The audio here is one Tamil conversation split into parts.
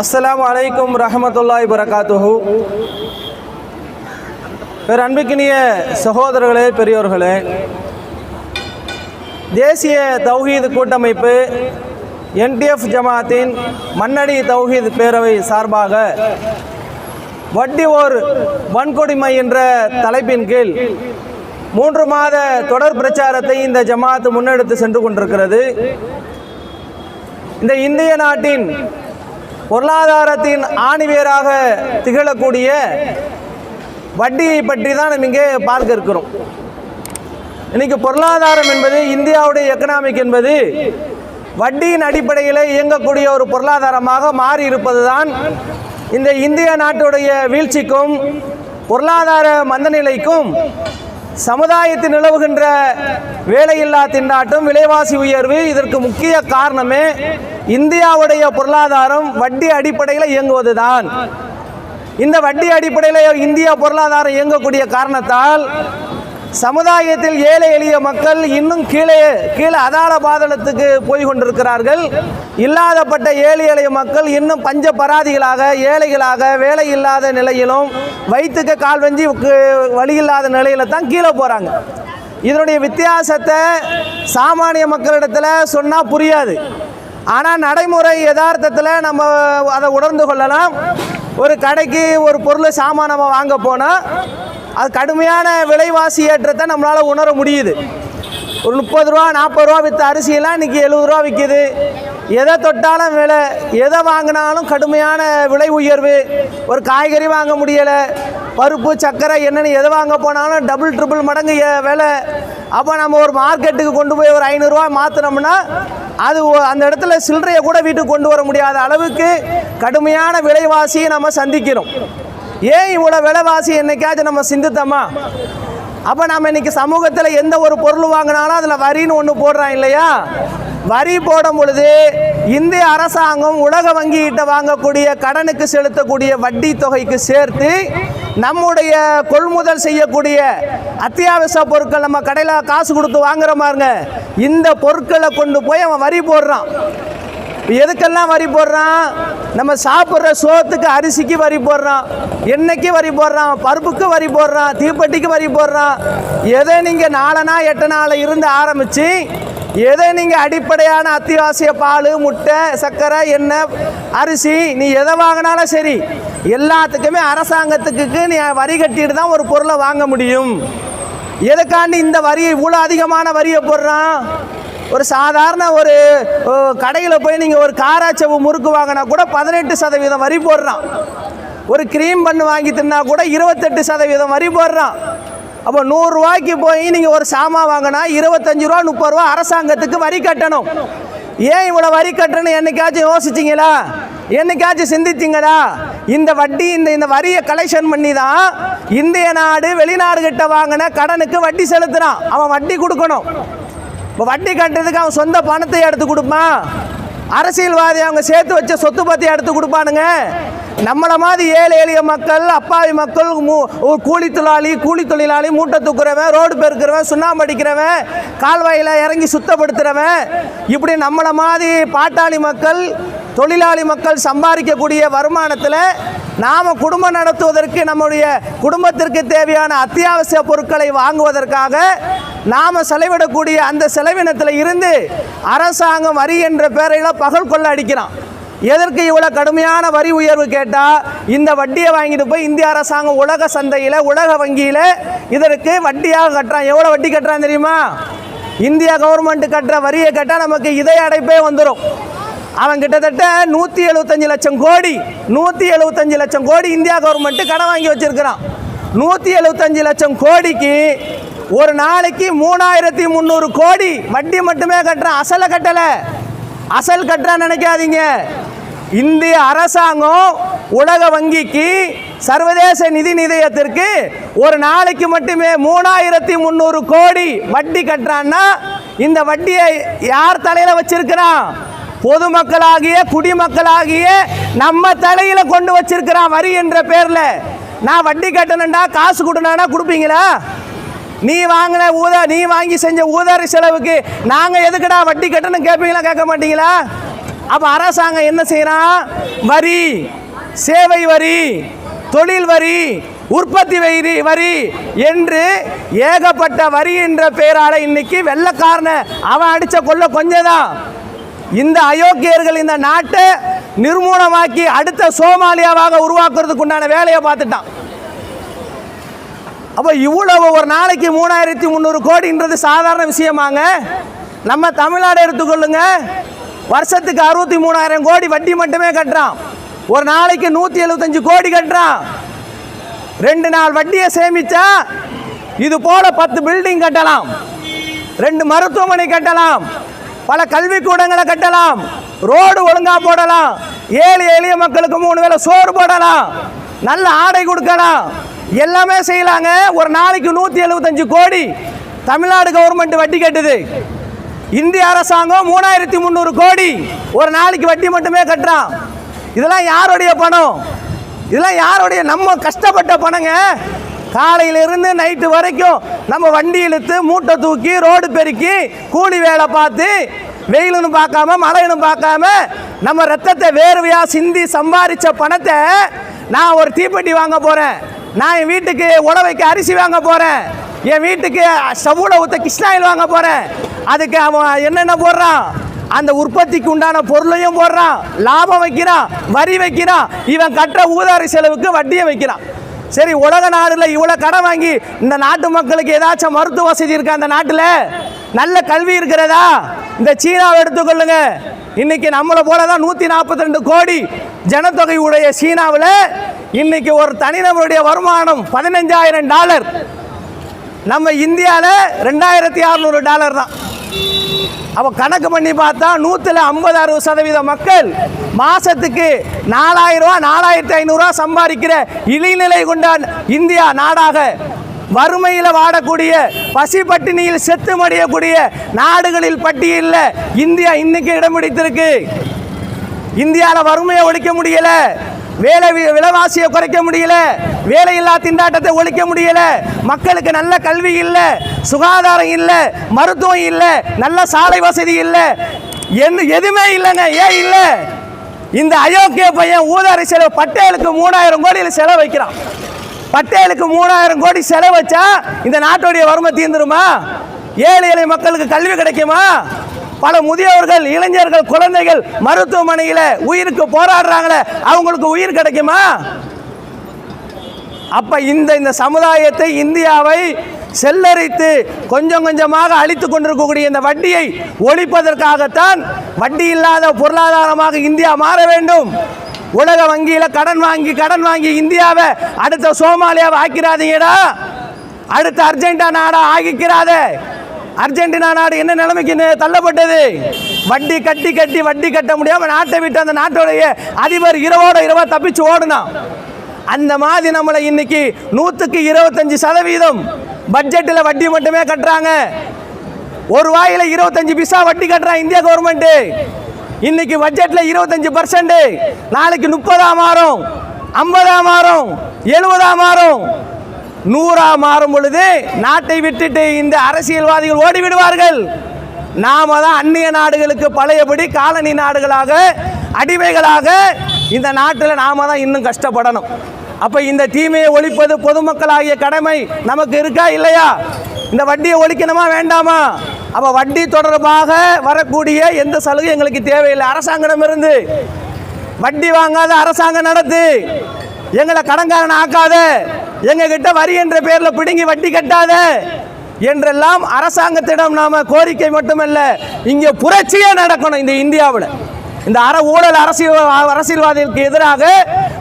அஸ்ஸலாமு அலைக்கும் ரஹமத்துல்லாஹி வரகாத்துஹு. அன்பிக்கினிய சகோதரர்களே, பெரியோர்களே, தேசிய தௌஹீத் கூட்டமைப்பு NTF ஜமாத்தின் மன்னடி தௌஹீத் பேரவை சார்பாக வட்டி ஓர் வன்கொடுமை என்ற தலைப்பின் கீழ் 3 மாத தொடர் பிரச்சாரத்தை இந்த ஜமாத் முன்னெடுத்து சென்று கொண்டிருக்கிறது. இந்த இந்திய நாட்டின் பொருளாதாரத்தின் ஆணிவேராக திகழக்கூடிய வட்டியை பற்றி தான் நம்ம இங்கே பார்க்க இருக்கிறோம். இன்னைக்கு பொருளாதாரம் என்பது, இந்தியாவுடைய எக்கனாமிக் என்பது வட்டியின் அடிப்படையில் இயங்கக்கூடிய ஒரு பொருளாதாரமாக மாறி இருப்பது தான் இந்த இந்திய நாட்டுடைய வீழ்ச்சிக்கும் பொருளாதார மந்தநிலைக்கும் சமுதாயத்தில் நிலவுகின்ற வேலையில்லா திண்டாட்டம், விலைவாசி உயர்வு, இதற்கு முக்கிய காரணமே இந்தியாவுடைய பொருளாதாரம் வட்டி அடிப்படையில் இயங்குவது தான். இந்த வட்டி அடிப்படையில் இந்தியா பொருளாதாரம் இயங்கக்கூடிய காரணத்தால் சமுதாயத்தில் ஏழை எளிய மக்கள் இன்னும் கீழே அதாள பாதாளத்துக்கு போய் கொண்டிருக்கிறார்கள். இல்லாதப்பட்ட ஏழை எளிய மக்கள் இன்னும் பஞ்ச பராதிகளாக, ஏழைகளாக, வேலை இல்லாத நிலையிலும் வயிற்றுக்கு கால் வஞ்சி வழி இல்லாத நிலையில தான் கீழே போகிறாங்க. இதனுடைய வித்தியாசத்தை சாமானிய மக்களிடத்தில் சொன்னால் புரியாது. ஆனால் நடைமுறை யதார்த்தத்தில் நம்ம அதை உணர்ந்து கொள்ளலாம். ஒரு கடைக்கு ஒரு பொருள் சாமான் நம்ம வாங்க போனால் அது கடுமையான விலைவாசி ஏற்றத்தை நம்மளால் உணர முடியுது. ஒரு 30 ரூபா 40 ரூபா விற்ற அரிசியெல்லாம் இன்றைக்கி 70 ரூபா விற்கிது. எதை தொட்டாலும் விலை, எதை வாங்கினாலும் கடுமையான விலை உயர்வு. ஒரு காய்கறி வாங்க முடியலை, பருப்பு சர்க்கரை என்னென்னு எதை வாங்க போனாலும் டபுள் ட்ரிபிள் மடங்கு விலை. அப்போ நம்ம ஒரு மார்க்கெட்டுக்கு கொண்டு போய் ஒரு 500 ரூபா மாற்றினோம்னா அது அந்த இடத்துல சில்லறையை கூட வீட்டுக்கு கொண்டு வர முடியாத அளவுக்கு கடுமையான விலைவாசியை நம்ம சந்திக்கிறோம். ஏன் இவ்வளோ விலைவாசி என்னைக்காச்சும் நம்ம சிந்தித்தோமா? அப்போ நம்ம இன்னைக்கு சமூகத்தில் எந்த ஒரு பொருள் வாங்கினாலும் அதில் வரின்னு ஒன்று போடுறான் இல்லையா? வரி போடும் பொழுது இந்திய அரசாங்கம் உலக வங்கிகிட்ட வாங்கக்கூடிய கடனுக்கு செலுத்தக்கூடிய வட்டி தொகைக்கு சேர்த்து நம்முடைய கொள்முதல் செய்யக்கூடிய அத்தியாவசிய பொருட்கள், நம்ம கடையில் காசு கொடுத்து வாங்குற மாதிரிங்க, இந்த பொருட்களை கொண்டு போய் அவன் வரி போடுறான். எதுக்கெல்லாம் வரி போடுறான்? நம்ம சாப்பிட்ற சோத்துக்கு, அரிசிக்கு வரி போடுறான், எண்ணெய்க்கு வரி போடுறான், பருப்புக்கு வரி போடுறான், தீப்பெட்டிக்கு வரி போடுறான். எதை நீங்கள் 4 நாள் 8 நாள் இருந்து ஆரம்பித்து எதை நீங்கள் அடிப்படையான அத்தியாவசிய பால், முட்டை, சர்க்கரை, எண்ணெய், அரிசி, நீ எதை வாங்கினாலும் சரி, எல்லாத்துக்குமே அரசாங்கத்துக்கு நீ வரி கட்டிட்டு தான் ஒரு பொருளை வாங்க முடியும். எதுக்காண்டி இந்த வரி, இவ்வளோ அதிகமான வரியை போடுறான்? ஒரு சாதாரண ஒரு கடையில் போய் நீங்கள் ஒரு காராச்சவு முறுக்கு வாங்கினா கூட 18% வரி போடுறான். ஒரு க்ரீம் பண்ணு வாங்கி தின்னா கூட 28% வரி போடுறான். அப்போ 100 ரூபாய்க்கு போய் நீங்கள் ஒரு சாமான் வாங்கினா 25 ரூபா 30 ரூபா அரசாங்கத்துக்கு வரி கட்டணும். ஏன் இவ்வளோ வரி கட்டணும்னு என்னைக்காச்சும் யோசிச்சிங்களா? என்னைக்காச்சும் சிந்திச்சிங்களா? இந்த வட்டி, இந்த வரியை கலெக்ஷன் பண்ணி தான் இந்திய நாடு வெளிநாடுகிட்ட வாங்கின கடனுக்கு வட்டி செலுத்துகிறான். அவன் வட்டி கொடுக்கணும். இப்போ வட்டி கட்டுறதுக்கு அவன் சொந்த பணத்தை எடுத்து கொடுப்பான். அரசியல்வாதி அவங்க சேர்த்து வச்ச சொத்து பற்றி எடுத்து கொடுப்பானுங்க. நம்மளை மாதிரி ஏழை எளிய மக்கள், அப்பாவி மக்கள், கூலி தொழிலாளி, மூட்டை தூக்குறவன், ரோடு பெருக்கிறவன், சுண்ணாம்பு அடிக்கிறவன், கால்வாயில் இறங்கி சுத்தப்படுத்துகிறவன், இப்படி நம்மளை மாதிரி பாட்டாளி மக்கள், தொழிலாளி மக்கள் சம்பாதிக்கக்கூடிய வருமானத்தில் நாம் குடும்பம் நடத்துவதற்கு, நம்முடைய குடும்பத்திற்கு தேவையான அத்தியாவசிய பொருட்களை வாங்குவதற்காக நாம் செலவிடக்கூடிய அந்த செலவினத்தில் இருந்து அரசாங்கம் வரி என்ற பெயரில் பகல் கொள்ள அடிக்கிறான். எதற்கு இவ்வளோ கடுமையான வரி உயர்வு கேட்டால், இந்த வட்டியை வாங்கிட்டு போய் இந்திய அரசாங்கம் உலக சந்தையில், உலக வங்கியில் இதற்கு வட்டியாக கட்டுறான். எவ்வளோ வட்டி கட்டுறான் தெரியுமா? இந்தியா கவர்மெண்ட் கட்டுற வரியை கேட்டால் நமக்கு இதய அடைப்பே வந்துடும். அவன் கிட்டத்தட்ட 175 லட்சம் கோடி 175 லட்சம் கோடி இந்தியா கவர்மெண்ட் கடன் வாங்கி வச்சிருக்கிறான். 175 லட்சம் கோடிக்கு ஒரு நாளைக்கு 3300 கோடி வட்டி மட்டுமே கட்டுறான். அசலை கட்டலை. அசல் கட்டுறான்னு நினைக்காதீங்க. இந்திய அரசாங்கம் உலக வங்கிக்கு, சர்வதேச நிதி நிதியத்திற்கு ஒரு நாளைக்கு மட்டுமே 3300 கோடி வட்டி கட்டுறான்னா இந்த வட்டியை யார் தலையில் வச்சிருக்கிறான்? பொதுமக்களாகிய, குடிமக்களாகிய நம்ம தலையில கொண்டு வச்சிருக்கிறான் வரி என்ற பேர்ல. நான் வட்டி கட்டணும்டா, காசு கொடுனா கொடுப்பீங்களா? நீ வாங்கி செஞ்ச ஊதாரி செலவுக்கு நாங்கள் எதுக்குடா வட்டி கட்டணும் கேட்பீங்களா? கேட்க மாட்டீங்களா? அப்போ அரசாங்கம் என்ன செய்யறான்? வரி, சேவை வரி, தொழில் வரி, உற்பத்தி வரி என்று ஏகப்பட்ட வரி என்ற பெயரால இன்னைக்கு வெள்ளக்காரன அவன் அடிச்ச கொள்ள கொஞ்சம் தான். இந்த அயோக்கியர்கள் இந்த நாட்டை நிர்மூலமாக்கி அடுத்த சோமாலியாவாக உருவாக்குறதுக்கு உண்டான வேலையை பார்த்துட்டான். அப்போ இவ்வளவு ஒரு நாளைக்கு 3300 கோடின்றது சாதாரண விஷயமாங்க? நம்ம தமிழ்நாடு எடுத்துக்கொள்ளுங்க, வருஷத்துக்கு 63,000 கோடி வட்டி மட்டுமே கட்டுறான். ஒரு நாளைக்கு 175 கோடி கட்டுறான். 2 நாள் வட்டியை சேமிச்சா இது போல 10 பில்டிங் கட்டலாம், 2 மருத்துவமனை கட்டலாம், பல கல்விக்கூடங்களை கட்டலாம், ரோடு ஒழுங்கா போடலாம், ஏழை எளிய மக்களுக்கு 3 வேளை சோறு போடலாம், நல்ல ஆடை கொடுக்கலாம், எல்லாமே செய்யலாங்க. ஒரு நாளைக்கு 175 கோடி தமிழ்நாடு கவர்மெண்ட் வட்டி கட்டுது. இந்திய அரசாங்கம் 3300 கோடி ஒரு நாளைக்கு வட்டி மட்டுமே கட்டுறான். இதெல்லாம் யாருடைய பணம்? இதெல்லாம் யாருடைய? நம்ம கஷ்டப்பட்ட பணங்க. காலையிலிருந்து நைட்டு வரைக்கும் நம்ம வண்டி இழுத்து மூட்டை தூக்கி ரோடு பெருக்கி கூலி வேலை பார்த்து வெயிலுன்னு பார்க்காம மழைன்னு பார்க்காம நம்ம ரத்தத்தை வேர்வையா சிந்தி சம்பாதிச்ச பணத்தை நான் ஒரு தீப்பெட்டி வாங்க போறேன், நான் என் வீட்டுக்கு உழவைக்கு அரிசி வாங்க போறேன், என் வீட்டுக்கு ஸ்டவ்வில் ஊற்ற கிருஷ்ணாயில் வாங்க போறேன், அதுக்கு அவன் என்னென்ன போடுறான்? அந்த உற்பத்திக்கு உண்டான பொருளையும் போடுறான், லாபம் வைக்கிறான், வரி வைக்கிறான், இவன் கட்டுற ஊதாரி செலவுக்கு வட்டியை வைக்கிறான். சரி, உலக நாடுல இவ்வளோ கடன் வாங்கி இந்த நாட்டு மக்களுக்கு ஏதாச்சும் மருத்துவ வசதி இருக்கா? அந்த நாட்டில் நல்ல கல்வி இருக்கிறதா? இந்த சீனாவை எடுத்துக்கொள்ளுங்க. இன்னைக்கு நம்மளை போல தான் 142 கோடி ஜனத்தொகை உடைய சீனாவில் இன்னைக்கு ஒரு தனிநபருடைய வருமானம் $15,000. நம்ம இந்தியாவில் $2,600 தான். அப்போ கணக்கு பண்ணி பார்த்தா 150-60% மக்கள் மாசத்துக்கு 4,000 ரூபா 4,500 சம்பாதிக்கிற இழிநிலை கொண்ட இந்தியா நாடாக, வறுமையில் வாடக்கூடிய பசி பட்டினியில் செத்து மடியக்கூடிய நாடுகளில் பட்டியலில் இந்தியா இன்னைக்கு இடம் பிடித்திருக்கு. இந்தியாவில் வறுமையை ஒழிக்க முடியல, விலைவாசியை குறைக்க முடியல, வேலையில்லா திண்டாட்டத்தை ஒழிக்க முடியல, மக்களுக்கு நல்ல கல்வி இல்லை, சுகாதாரம் இல்லை, மருத்துவம் இல்லை, நல்ல சாலை வசதி இல்லை, எதுவுமே இல்லைங்க. ஏன் இல்லை? இந்த அயோக்கிய பையன் ஊதாரி செலவு பட்டேலுக்கு 3,000 கோடியில் செலவு வைக்கிறான். பட்டேலுக்கு 3,000 கோடி செலவு வச்சா இந்த நாட்டுடைய வறுமை தீர்ந்துருமா? ஏழை எளிய மக்களுக்கு கல்வி கிடைக்குமா? பல முதியவர்கள், இளைஞர்கள், குழந்தைகள் மருத்துவமனையில் உயிருக்கு போராடுறாங்களே, அவங்களுக்கு உயிர் கிடைக்குமா? அப்ப இந்த சமுதாயத்தை, இந்தியாவை செல்லரித்து கொஞ்சம் கொஞ்சமாக அழித்து கொண்டிருக்கக்கூடிய இந்த வட்டியை ஒழிப்பதற்காகத்தான் வட்டி இல்லாத பொருளாதாரமாக இந்தியா மாற வேண்டும். உலக வங்கியில் கடன் வாங்கி இந்தியாவை அடுத்த சோமாலியாவை ஆக்கிறாதீங்கடா, அடுத்த அர்ஜென்டினா நாடா ஆகிக்கிறாத. அர்ஜென்டினா நாடு என்ன நிலைமைக்கு தள்ளப்பட்டது? வட்டி கட்டி வட்டி கட்ட முடியாம நாட்டை விட்டு அந்த நாட்டுடைய அதிபர் இரவோட தப்பிச்சு ஓடுனான். அந்த மாதிரி நம்மளை இன்னைக்கு 125% பட்ஜெட்டில் வட்டி மட்டுமே கட்டுறாங்க. ஒரு வாயில 25 பைசா வட்டி கட்டுறான் இந்திய கவர்மெண்ட். இன்னைக்கு பட்ஜெட்டில் 25%, நாளைக்கு 30 மாறும், 50 மாறும், 70 மாறும், 100 மாறும் பொழுது நாட்டை விட்டுட்டு இந்த அரசியல்வாதிகள் ஓடிவிடுவார்கள். நாம தான் அந்நிய நாடுகளுக்கு பழையபடி காலனி நாடுகளாக, அடிமைகளாக இந்த நாட்டில் நாம தான் இன்னும் கஷ்டப்படணும். அப்ப இந்த தீமையை ஒழிப்பது பொதுமக்களாகிய கடமை நமக்கு இருக்கா இல்லையா? இந்த வட்டியை ஒழிக்கணுமா வேண்டாமா? அப்ப வட்டி தொடர்பாக வரக்கூடிய எந்த சலுகை எங்களுக்கு தேவையில்லை. அரசாங்கம் இருந்து வட்டி வாங்காத அரசாங்கம் நடத்து, எங்களை கடன்காரன் ஆக்காத, எங்க கிட்ட வரி என்ற பேர்ல பிடுங்கி வட்டி கட்டாத என்றெல்லாம் அரசாங்கத்திடம் நாம கோரிக்கை மட்டுமல்ல, இங்கே புரட்சியே நடக்கணும். இந்த இந்தியாவில் இந்த ஊழல் அரசியல்வாதிகளுக்கு எதிராக,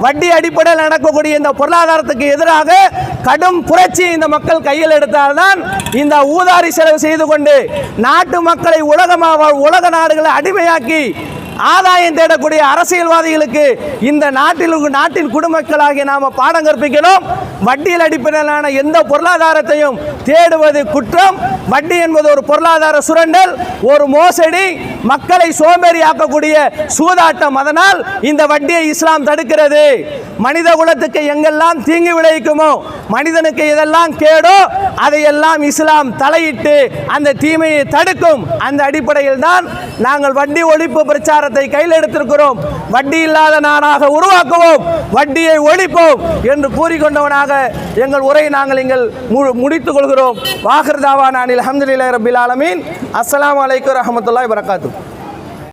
வட்டி அடிப்படையில் நடக்கக்கூடிய இந்த பொருளாதாரத்துக்கு எதிராக கடும் புரட்சி இந்த மக்கள் கையில் எடுத்தால்தான் இந்த ஊதாரி செலவு செய்து கொண்டு நாட்டு மக்களை உலக நாடுகளை அடிமையாக்கி ஆதாயம் தேடக்கூடிய அரசியல்வாதிகளுக்கு இந்த நாட்டின் குடிமக்களாகிய நாம பாடம் கற்பிக்கணும். வட்டியில் அடிப்படையிலான எந்த பொருளாதாரத்தையும் தேடுவது குற்றம். வட்டி என்பது ஒரு பொருளாதார சுரண்டல், ஒரு மோசடி, மக்களை சோம்பேறி ஆக்கக்கூடிய சூதாட்டம். அதனால் இந்த வட்டியை இஸ்லாம் தடுக்கிறது. மனித குலத்துக்கு எங்கெல்லாம் தீங்கு விளைவிக்குமோ, மனிதனுக்கு எதெல்லாம் கேடோ அதையெல்லாம் இஸ்லாம் தலையிட்டு அந்த தீமையை தடுக்கும். அந்த அடிப்படையில் தான் நாங்கள் வட்டி ஒழிப்பு பிரச்சாரத்தை கையில் எடுத்திருக்கிறோம். வட்டி இல்லாத நாடாக உருவாக்குவோம், வட்டியை ஒழிப்போம் என்று கூறிக்கொண்டவனாக எங்கள் உரையை நாங்கள் முடித்துக் கொள்கிறோம். வாஹிர் தாவானா அனில் அல்ஹம்துலில்லாஹி ரப்பில் ஆலமீன். அஸ்ஸலாமு அலைக்கும் வரஹ்மத்துல்லாஹி வபரகாத்துஹு.